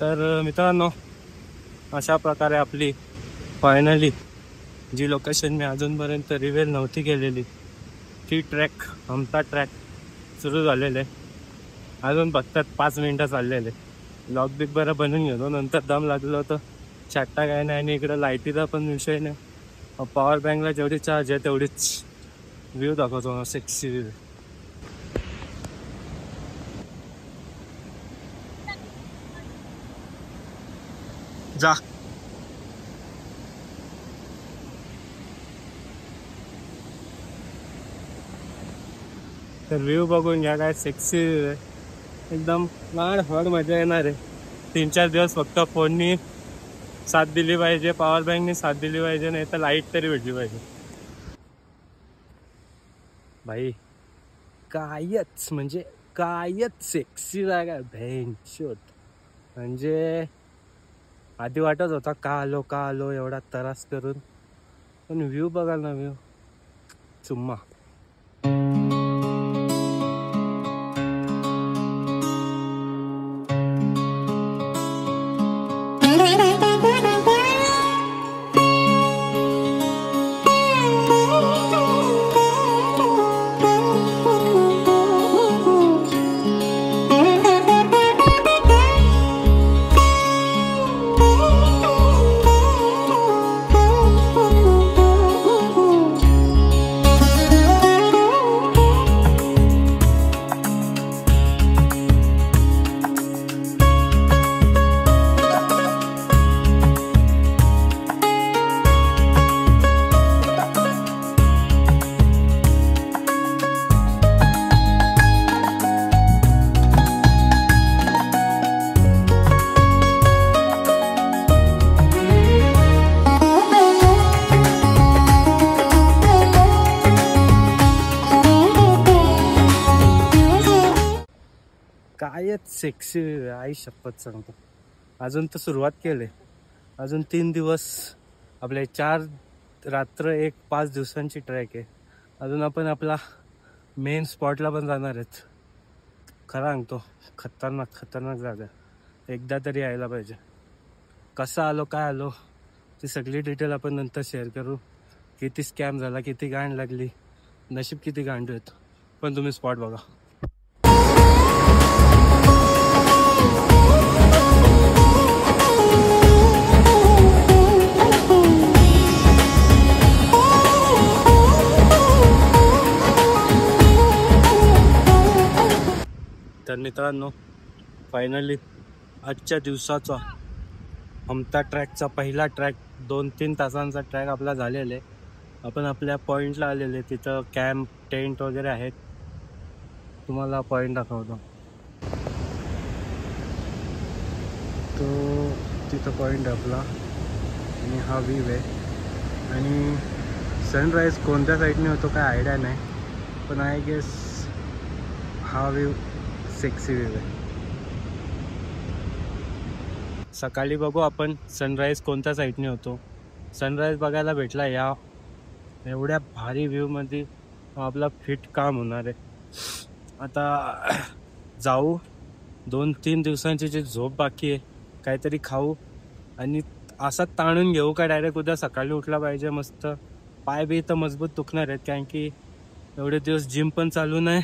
तर मित्रांनो, अशा प्रकारे आपली फायनली जी लोकेशन मी अजूनपर्यंत रिव्हील नव्हती केलेली ती ट्रॅक, आमचा ट्रॅक सुरू झालेले. अजून फक्त 5 मिनिटं चाललेले. लॉक बिग बरं बनवून घेतो, नंतर दम लागलं होतं. चाट्टा काय नाही. आणि इकडं लाईटीचा पण विषय नाही. पॉवर बँकला जेवढी चार्ज आहे तेवढीच व्ह्यू दाखवतो. Sexy view. जा. तर व्ह्यू बघून घ्या, काय सेक्सी आहे एकदम. लाड फड मजा येणार आहे. 3-4 दिवस फक्त फोननी साथ दिली पाहिजे, पॉवर बँकनी साथ दिली पाहिजे, नाही तर लाईट तरी भेटली पाहिजे. भाई कायच म्हणजे कायच सेक्सी जागा भेंशोत. म्हणजे आधी वाटत होता का आलो एवढा त्रास करून, पण व्ह्यू बघाल ना, व्ह्यू चुम्मा. कायच सेक्सी आई शपथ सांगतो. अजून तर सुरुवात केली. अजून 3 दिवस आपले 4 रात्र 5 दिवसांची ट्रॅक आहे. अजून आपण आपला मेन स्पॉटला पण जाणार आहेत. खरं सांगतो, खतरनाक जागा. एकदा तरी यायला पाहिजे. कसं आलो, काय आलो, ती सगळी डिटेल आपण नंतर शेअर करू. किती स्कॅम झाला, किती गांड लागली, नशीब किती गांड आहेत. पण तुम्ही स्पॉट बघा. तर मित्रांनो, फायनली आजच्या दिवसाचा आमचा ट्रॅकचा पहिला ट्रॅक 2-3 तासांचा ट्रॅक आपला झालेला आहे. आपण आपल्या पॉईंटला आलेले. तिथं कॅम्प, टेंट वगैरे आहेत. तुम्हाला पॉईंट दाखवतो. तो तिथं पॉईंट आपला आणि हा व्ह्यू आहे. आणि सनराईज कोणत्या साईडने होतो काय आयडिया नाही, पण आय गेस हा व्ह्यू सेक्सी व्ह्यू आहे. सकाळी बघू आपण सनराईज कोणत्या साईडने होतो. सनराईज बघायला भेटला या एवढ्या भारी व्ह्यूमध्ये आपला फिट काम होणार आहे. आता जाऊ. 2-3 दिवसांची जी झोप बाकी आहे, काहीतरी खाऊ आणि असा ताणून घेऊ का डायरेक्ट उद्या सकाळी उठला पाहिजे. मस्त पाय बी तर मजबूत दुखणार आहेत, कारण की एवढे दिवस जिम पण चालू नाही,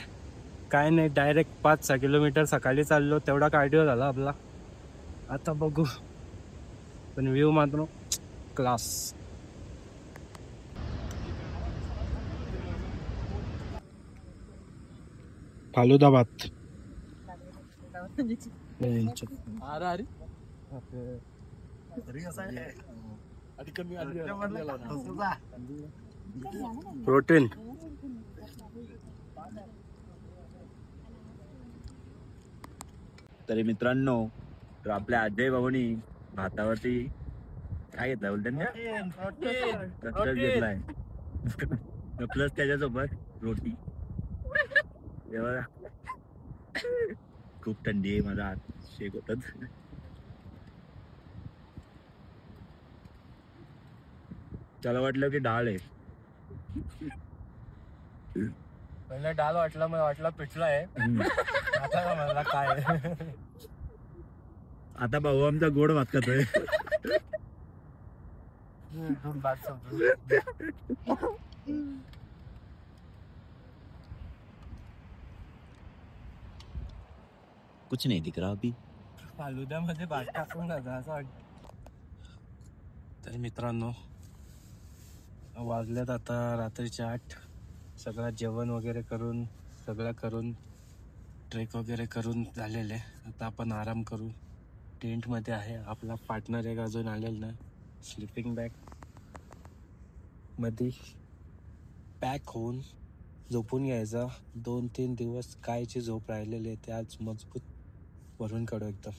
काय नाही. डायरेक्ट 5-6 किलोमीटर सकाळी चाललो, तेवढा कार्डिओ झाला आपला. आता बघू, पण व्ह्यू मात्र क्लास. फालुदा भात. प्रोटीन. तरी मित्रांनो, आपल्या अजय भाऊनी भातावरती काय घेतलं बोलतात घेतलाय, प्लस त्याच्यासोबत रोटी. खूप थंडी आहे, माझा हात शेक होतात. त्याला वाटलं की डाळ आहे. पहिला डाळ वाटला, मला वाटला पिठला आहे. आता मला काय आता भाऊ आमचा गोड भात खातोय. कुछ नाही दिख रहा अभी. फालुद्यामध्ये भात टाकून जातं असं वाटतं. तर मित्रांनो, वाजल्यात आता रात्रीचे 8. सगळं जेवण वगैरे करून ट्रेक वगैरे करून झालेले. आता आपण आराम करू. टेंटमध्ये आहे आपला पार्टनर एक अजून आलेला ना. स्लिपिंग बॅग मध्ये पॅक होऊन झोपून घ्यायचा. 2-3 दिवस कायची झोप राहिलेली आहे ते आज मजबूत भरून काढू एकदम.